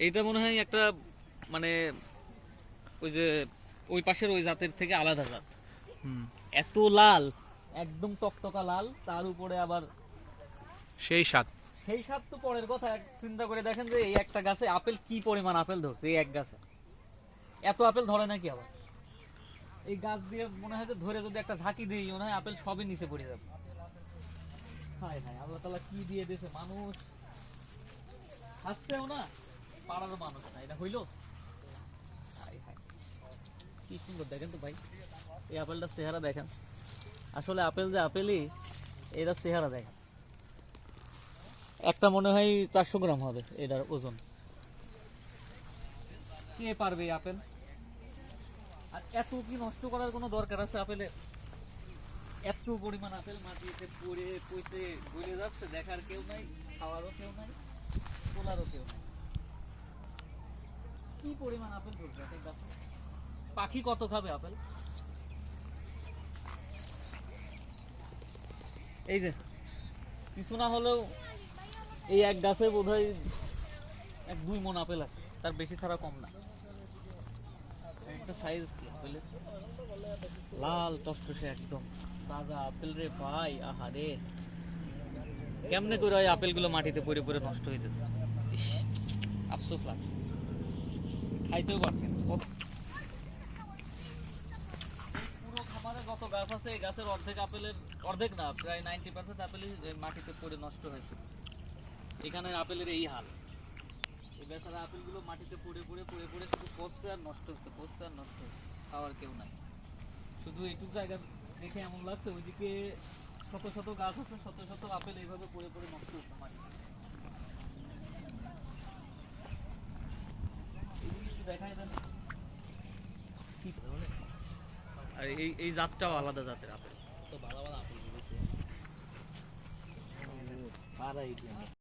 এইটা মনে হয় একটা মানে ওই যে ওই পাশের ওই জাতের থেকে আলাদা জাত। হুম, এত লাল, একদম টকটকা লাল, তার উপরে আবার সেই স্বাদ। সেই স্বাদ তো পরের কথা। চিন্তা করে দেখেন যে এই একটা গাছে আপেল কি পরিমাণ আপেল ধরছে, এই এক গাছে এত আপেল ধরে নাকি আবার। এই গাছ দিয়ে মনে হয় যে ধরে যদি একটা ঝাঁকি দিই মনে হয় আপেল সবই নিচে পড়ে যাবে। হায় হায়, আল্লাহ তাআলা কি দিয়ে দিয়েছে, মানুষ হাসছেও না, পাড়ারও মানুষ না, এটা হইলো। হায় হায়, কি সুন্দর দেখেন তো ভাই, এই আপেলটার চেহারা দেখেন। আসলে আপেল যে আপেলই, এটার চেহারা দেখেন। একটা মনে হয় 400 গ্রাম হবে এটার ওজন। কে পারবে এই আপেল? আর এত কি নষ্ট করার কোনো দরকার আছে আপেলে? এত পরিমাণ আপেল মাটিতে পড়ে পচে গলে যাচ্ছে, দেখার কেউ নাই, খাওয়ারও কেউ নাই, তোলারও কেউ নাই। কি পরিমাণ আপেল ধরছে এক এক গাছে? পাখি কত খাবে আপেল? এই যে কিছু না হলেও এই এক গাছে বোধহয় 1-2 মণ আপেল আছে, তার বেশি ছাড়া কম না। একটা সাইজ কি আপেলের, লাল টসটসে একদম তাজা আপেল রে ভাই। আহারে, কেমনে করে ওই আপেলগুলো মাটিতে পড়ে পড়ে নষ্ট হইতেছে, ইস, আফসোস লাগছে, খাইতেও পারছি না। পুরো খামারে যত গাছ আছে এই গাছের অর্ধেক আপেলের, অর্ধেক না প্রায় 90% আপেলই মাটিতে পড়ে নষ্ট হয়েছে। এখানে আপেলের এই হাল। এই বেচারা আপেলগুলো মাটিতে পড়ে পড়ে পড়ে পড়ে শুধু পচছে আর নষ্ট হচ্ছে, পচছে আর নষ্ট হচ্ছে, খাওয়ার কেউ নাই। শুধু এইটুকু জায়গা দেখে এমন লাগছে ওইদিকে শত শত গাছ আছে, শত শত আপেল এইভাবে পড়ে পড়ে নষ্ট হচ্ছে মাটিতে। এই জিনিসটা দেখাই দেন। আর এই এই জাতটাও আলাদা জাতের আপেল, তো ভালো ভালো আপেল